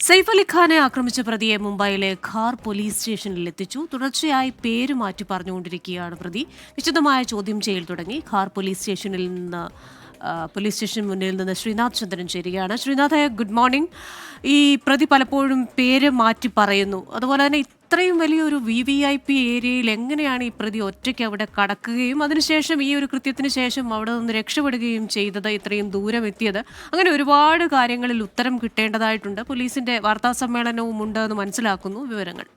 സെയ്ഫ് അലി ഖാനെ ആക്രമിച്ച പ്രതിയെ മുംബൈയിലെ ഖാർ പോലീസ് സ്റ്റേഷനിൽ എത്തിച്ചു. തുടർച്ചയായി പേര് മാറ്റി പറഞ്ഞുകൊണ്ടിരിക്കുകയാണ് പ്രതി. വിശദമായ ചോദ്യം ചെയ്യൽ തുടങ്ങി. ഖാർ പോലീസ് സ്റ്റേഷൻ മുന്നിൽ നിന്ന് ശ്രീനാഥ് ചന്ദ്രൻ ചേരുകയാണ്. Sreenath, good morning. ഈ പ്രതി പലപ്പോഴും പേര് മാറ്റി പറയുന്നു. അതുപോലെ തന്നെ ഇത്രയും വലിയൊരു VVIP ഏരിയയിൽ എങ്ങനെയാണ് ഈ പ്രതി ഒറ്റയ്ക്ക് അവിടെ കടക്കുകയും അതിനുശേഷം ഈ ഒരു കൃത്യത്തിന് ശേഷം അവിടെ നിന്ന് രക്ഷപ്പെടുകയും ചെയ്തത്, ഇത്രയും ദൂരം എത്തിയത്? അങ്ങനെ ഒരുപാട് കാര്യങ്ങളിൽ ഉത്തരം കിട്ടേണ്ടതായിട്ടുണ്ട്. പോലീസിന്റെ വാർത്താ സമ്മേളനവും ഉണ്ട് എന്ന് മനസ്സിലാക്കുന്നു. വിവരങ്ങൾ.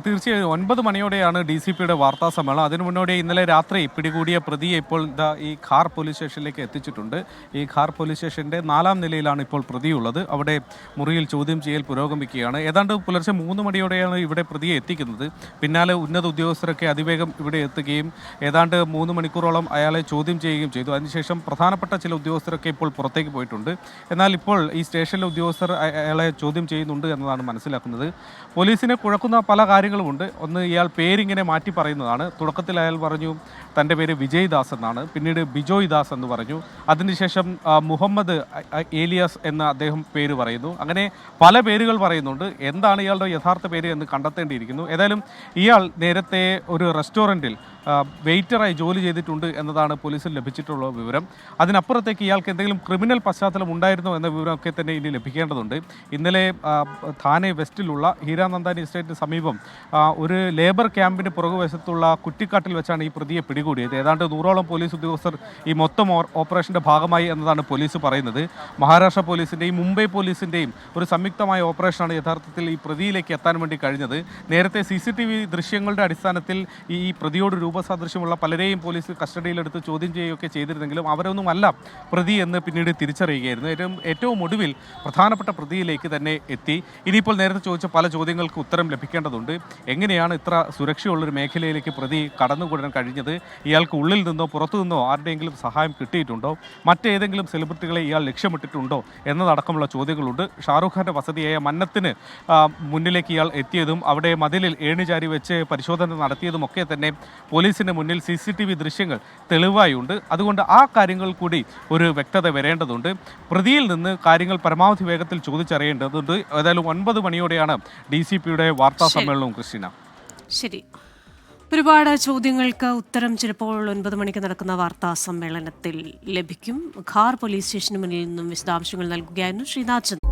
തീർച്ചയായും 9 മണിയോടെയാണ് DCPയുടെ വാർത്താ സമ്മേളനം. അതിനു മുന്നോടി ഇന്നലെ രാത്രി പിടികൂടിയ പ്രതിയെ ഇപ്പോൾ ഈ ഖാർ പോലീസ് സ്റ്റേഷനിലേക്ക് എത്തിച്ചിട്ടുണ്ട്. ഈ ഖാർ പോലീസ് സ്റ്റേഷൻ്റെ 4-ാം നിലയിലാണ് ഇപ്പോൾ പ്രതിയുള്ളത്. അവിടെ മുറിയിൽ ചോദ്യം ചെയ്യൽ പുരോഗമിക്കുകയാണ്. ഏതാണ്ട് പുലർച്ചെ 3 മണിയോടെയാണ് ഇവിടെ പ്രതിയെ എത്തിക്കുന്നത്. പിന്നാലെ ഉന്നത ഉദ്യോഗസ്ഥരൊക്കെ അതിവേഗം ഇവിടെ എത്തുകയും ഏതാണ്ട് 3 മണിക്കൂറോളം അയാളെ ചോദ്യം ചെയ്യുകയും ചെയ്തു. അതിനുശേഷം പ്രധാനപ്പെട്ട ചില ഉദ്യോഗസ്ഥരൊക്കെ ഇപ്പോൾ പുറത്തേക്ക് പോയിട്ടുണ്ട്. എന്നാൽ ഇപ്പോൾ ഈ സ്റ്റേഷനിലെ ഉദ്യോഗസ്ഥർ അയാളെ ചോദ്യം ചെയ്യുന്നുണ്ട് എന്നതാണ് മനസ്സിലാക്കുന്നത്. പോലീസിനെ കുഴക്കുന്ന പല കാര്യങ്ങളുമുണ്ട്. ഒന്ന്, ഇയാൾ പേരിങ്ങനെ മാറ്റി പറയുന്നതാണ്. തുടക്കത്തിൽ അയാൾ പറഞ്ഞു തൻ്റെ പേര് വിജയ് ദാസ് എന്നാണ്, പിന്നീട് ബിജോയ് ദാസ് എന്ന് പറഞ്ഞു. അതിനുശേഷം മുഹമ്മദ് ഏലിയാസ് എന്ന അദ്ദേഹം പേര് പറയുന്നു. അങ്ങനെ പല പേരുകൾ പറയുന്നുണ്ട്. എന്താണ് ഇയാളുടെ യഥാർത്ഥ പേര് എന്ന് കണ്ടെത്തേണ്ടിയിരിക്കുന്നു. ഏതായാലും ഇയാൾ നേരത്തെ ഒരു റെസ്റ്റോറൻറ്റിൽ വെയിറ്ററായി ജോലി ചെയ്തിട്ടുണ്ട് എന്നതാണ് പോലീസിന് ലഭിച്ചിട്ടുള്ള വിവരം. അതിനപ്പുറത്തേക്ക് ഇയാൾക്ക് എന്തെങ്കിലും ക്രിമിനൽ പശ്ചാത്തലം ഉണ്ടായിരുന്നോ എന്ന വിവരമൊക്കെ തന്നെ ഇനി ലഭിക്കേണ്ടതുണ്ട്. ഇന്നലെ ഥാനെ വെസ്റ്റിലുള്ള ഹീരാനന്ദാനി എസ്റ്റേറ്റിന് സമീപം ഒരു ലേബർ ക്യാമ്പിന് പുറകുവശത്തുള്ള കുറ്റിക്കാട്ടിൽ വെച്ചാണ് ഈ പ്രതിയെ പിടികൂടിയത്. ഏതാണ്ട് 100ഓളം പോലീസ് ഉദ്യോഗസ്ഥർ ഈ മൊത്തം ഓപ്പറേഷൻ്റെ ഭാഗമായി എന്നതാണ് പോലീസ് പറയുന്നത്. മഹാരാഷ്ട്ര പോലീസിൻ്റെയും മുംബൈ പോലീസിൻ്റെയും ഒരു സംയുക്തമായ ഓപ്പറേഷനാണ് യഥാർത്ഥത്തിൽ ഈ പ്രതിയിലേക്ക് എത്താൻ വേണ്ടി കഴിഞ്ഞത്. നേരത്തെ CCTV ദൃശ്യങ്ങളുടെ അടിസ്ഥാനത്തിൽ ഈ പ്രതിയോട് രൂപസാദൃശ്യമുള്ള പലരെയും പോലീസ് കസ്റ്റഡിയിലെടുത്ത് ചോദ്യം ചെയ്യുകയൊക്കെ ചെയ്തിരുന്നെങ്കിലും അവരൊന്നുമല്ല പ്രതി എന്ന് പിന്നീട് തിരിച്ചറിയുകയായിരുന്നു. ഏറ്റവും ഒടുവിൽ പ്രധാനപ്പെട്ട പ്രതിയിലേക്ക് തന്നെ എത്തി. ഇനിയിപ്പോൾ നേരത്തെ ചോദിച്ച പല ചോദ്യങ്ങൾക്ക് ഉത്തരം ലഭിക്കേണ്ടതുണ്ട്. എങ്ങനെയാണ് ഇത്ര സുരക്ഷയുള്ളൊരു മേഖലയിലേക്ക് പ്രതി കടന്നുകൂടാൻ കഴിഞ്ഞത്? ഇയാൾക്ക് ഉള്ളിൽ നിന്നോ പുറത്തു നിന്നോ ആരുടെയെങ്കിലും സഹായം കിട്ടിയിട്ടുണ്ടോ? മറ്റേതെങ്കിലും സെലിബ്രിറ്റികളെ ഇയാൾ ലക്ഷ്യമിട്ടിട്ടുണ്ടോ എന്നതടക്കമുള്ള ചോദ്യങ്ങളുണ്ട്. ഷാറൂഖ് ഖാൻ്റെ വസതിയായ മന്നത്തിന് മുന്നിലേക്ക് ഇയാൾ എത്തിയതും അവിടെ മതിലിൽ ഏണിചാരി വെച്ച് പരിശോധന നടത്തിയതുമൊക്കെ തന്നെ പോലീസിൻ്റെ മുന്നിൽ CCTV ദൃശ്യങ്ങൾ തെളിവായുണ്ട്. അതുകൊണ്ട് ആ കാര്യങ്ങൾ കൂടി ഒരു വ്യക്തത വരേണ്ടതുണ്ട്. പ്രതിയിൽ നിന്ന് കാര്യങ്ങൾ പരമാവധി വേഗത്തിൽ ചോദിച്ചറിയേണ്ടതുണ്ട്. ഏതായാലും 9 മണിയോടെയാണ് DCPയുടെ വാർത്താ സമ്മേളനവും. ക്രിസ്റ്റീന, ശരി. ഒരുപാട് ചോദ്യങ്ങൾക്ക് ഉത്തരം ചിലപ്പോൾ 9 മണിക്ക് നടക്കുന്ന വാർത്താ സമ്മേളനത്തിൽ ലഭിക്കും. ഖാർ പോലീസ് സ്റ്റേഷന് മുന്നിൽ നിന്നും വിശദാംശങ്ങൾ നൽകുകയായിരുന്നു ശ്രീനാഥ് ചന്ദ്രൻ.